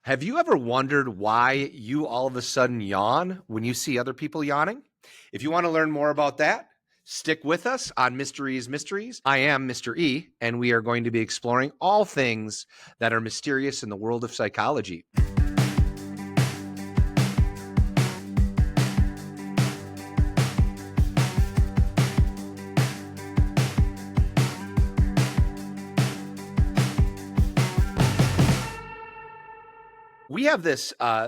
Have you ever wondered why you all of a sudden yawn when you see other people yawning? If you want to learn more about that, stick with us on Mysteries Mysteries. I am Mr. E, and we are going to be exploring all things that are mysterious in the world of psychology. We have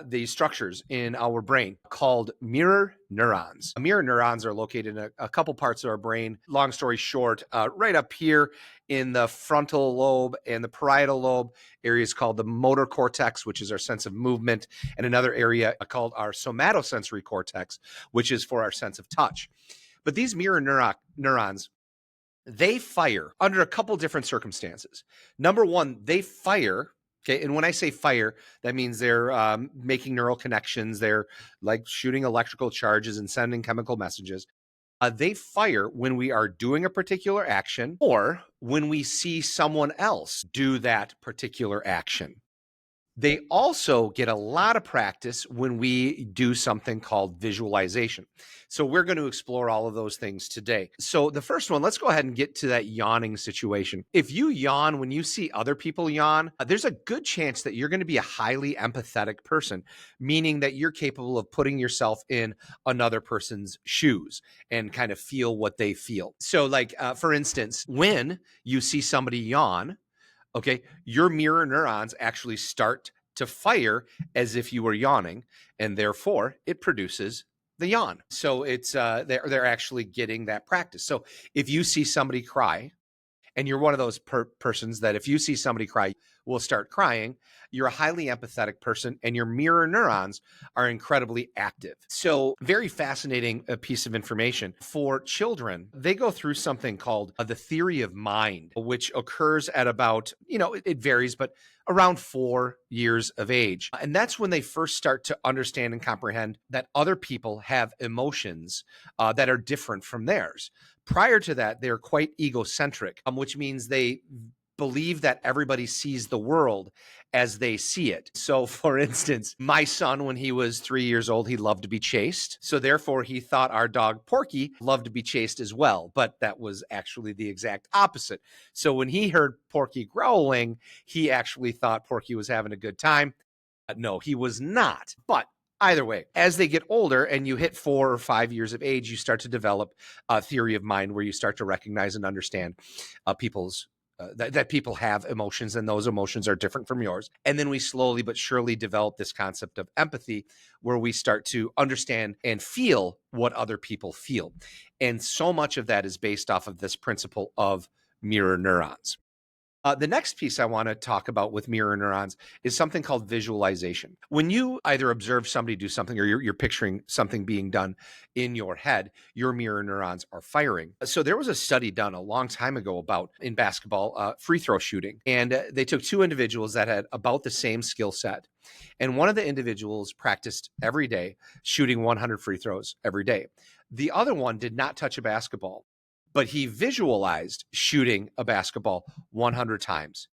these structures in our brain called mirror neurons. Mirror neurons are located in a couple parts of our brain. Long story short, right up here in the frontal lobe and the parietal lobe, areas called the motor cortex, which is our sense of movement, and another area called our somatosensory cortex, which is for our sense of touch. But these neurons, they fire under a couple different circumstances. Number one, they fire. Okay. And when I say fire, that means they're making neural connections. They're like shooting electrical charges and sending chemical messages. They fire when we are doing a particular action or when we see someone else do that particular action. They also get a lot of practice when we do something called visualization. So we're going to explore all of those things today. So the first one, let's go ahead and get to that yawning situation. If you yawn when you see other people yawn, there's a good chance that you're going to be a highly empathetic person, meaning that you're capable of putting yourself in another person's shoes and kind of feel what they feel. So like, for instance, when you see somebody yawn, okay, your mirror neurons actually start to fire as if you were yawning, and therefore it produces the yawn. So it's they're actually getting that practice. So if you see somebody cry, and you're one of those persons that if you see somebody cry, will start crying, you're a highly empathetic person and your mirror neurons are incredibly active. So very fascinating piece of information. For children, they go through something called the theory of mind, which occurs at about, it varies, but around 4 years of age. And that's when they first start to understand and comprehend that other people have emotions that are different from theirs. Prior to that, they're quite egocentric, which means they believe that everybody sees the world as they see it. So, for instance, my son, when he was 3 years old, he loved to be chased. So, therefore, he thought our dog Porky loved to be chased as well. But that was actually the exact opposite. So, when he heard Porky growling, he actually thought Porky was having a good time. No, he was not. But either way, as they get older and you hit 4 or 5 years of age, you start to develop a theory of mind where you start to recognize and understand people's that people have emotions and those emotions are different from yours. And then we slowly but surely develop this concept of empathy where we start to understand and feel what other people feel. And so much of that is based off of this principle of mirror neurons. The next piece I want to talk about with mirror neurons is something called visualization. When you either observe somebody do something or you're picturing something being done in your head, your mirror neurons are firing. So there was a study done a long time ago about in basketball free throw shooting. And they took two individuals that had about the same skill set. And one of the individuals practiced every day shooting 100 free throws every day. The other one did not touch a basketball, but he visualized shooting a basketball 100 times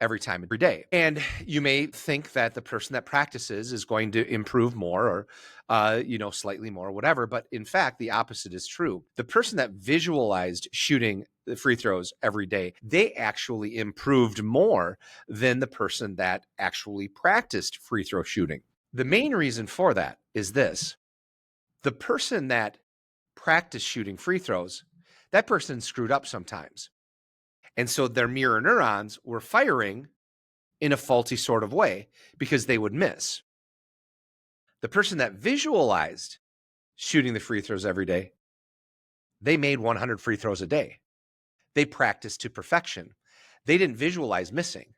every time every day. And you may think that the person that practices is going to improve more or slightly more or whatever, but in fact the opposite is true. The person that visualized shooting the free throws every day, they actually improved more than the person that actually practiced free throw shooting. The main reason for that is this: the person that practiced shooting free throws, that person screwed up sometimes. And so their mirror neurons were firing in a faulty sort of way because they would miss. The person that visualized shooting the free throws every day, they made 100 free throws a day. They practiced to perfection. They didn't visualize missing.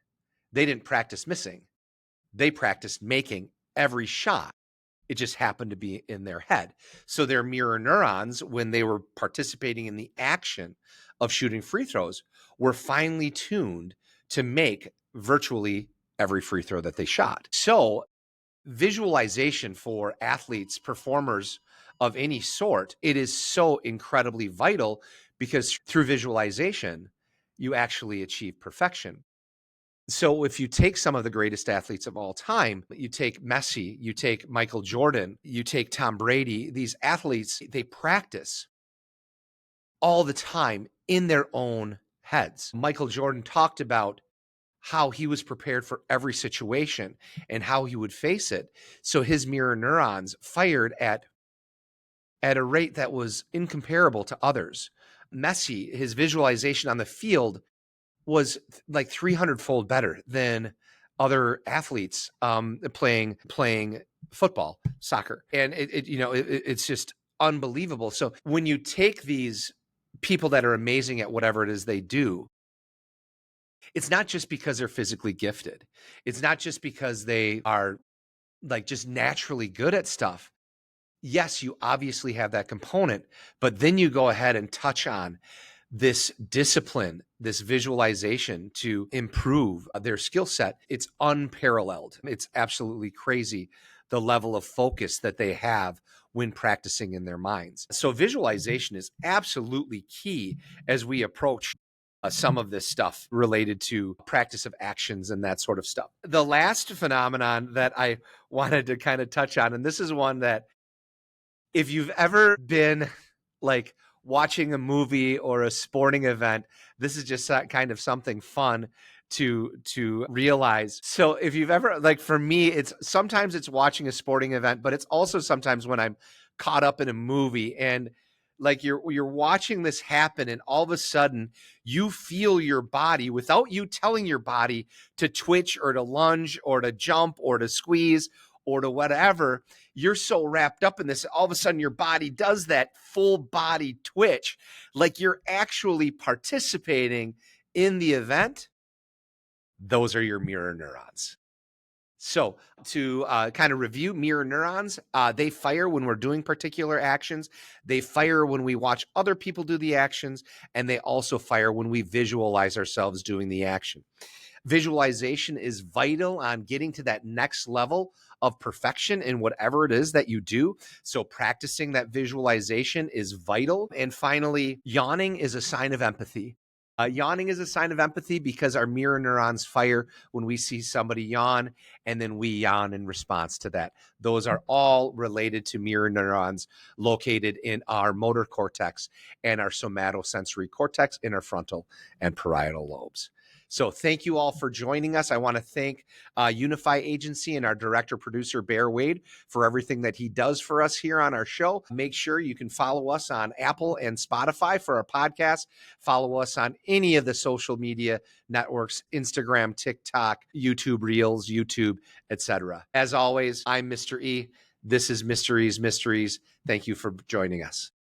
They didn't practice missing. They practiced making every shot. It just happened to be in their head. So their mirror neurons, when they were participating in the action of shooting free throws, were finely tuned to make virtually every free throw that they shot. So visualization for athletes, performers of any sort, it is so incredibly vital because through visualization, you actually achieve perfection. So if you take some of the greatest athletes of all time, you take Messi, you take Michael Jordan, you take Tom Brady, these athletes, they practice all the time in their own heads. Michael Jordan talked about how he was prepared for every situation and how he would face it. So his mirror neurons fired at a rate that was incomparable to others. Messi, his visualization on the field was like 300-fold better than other athletes playing football, soccer. And it's just unbelievable. So when you take these people that are amazing at whatever it is they do, it's not just because they're physically gifted. It's not just because they are like just naturally good at stuff. Yes, you obviously have that component, but then you go ahead and touch on this discipline, this visualization to improve their skill set. It's unparalleled. It's absolutely crazy the level of focus that they have when practicing in their minds. So visualization is absolutely key as we approach some of this stuff related to practice of actions and that sort of stuff. The last phenomenon that I wanted to kind of touch on, and this is one that if you've ever been like watching a movie or a sporting event, this is just kind of something fun to realize. So if you've ever, like for me, it's sometimes it's watching a sporting event, but it's also sometimes when I'm caught up in a movie and like you're watching this happen and all of a sudden you feel your body without you telling your body to twitch or to lunge or to jump or to squeeze or to whatever. You're so wrapped up in this, all of a sudden your body does that full body twitch, like you're actually participating in the event. Those are your mirror neurons. So to kind of review mirror neurons, they fire when we're doing particular actions. They fire when we watch other people do the actions, and they also fire when we visualize ourselves doing the action. Visualization is vital on getting to that next level of perfection in whatever it is that you do. So practicing that visualization is vital. And finally, yawning is a sign of empathy. Yawning is a sign of empathy because our mirror neurons fire when we see somebody yawn, and then we yawn in response to that. Those are all related to mirror neurons located in our motor cortex and our somatosensory cortex in our frontal and parietal lobes. So thank you all for joining us. I want to thank Unify Agency and our director producer, Bear Wade, for everything that he does for us here on our show. Make sure you can follow us on Apple and Spotify for our podcast. Follow us on any of the social media networks, Instagram, TikTok, YouTube Reels, YouTube, etc. As always, I'm Mr. E. This is Mysteries Mysteries. Thank you for joining us.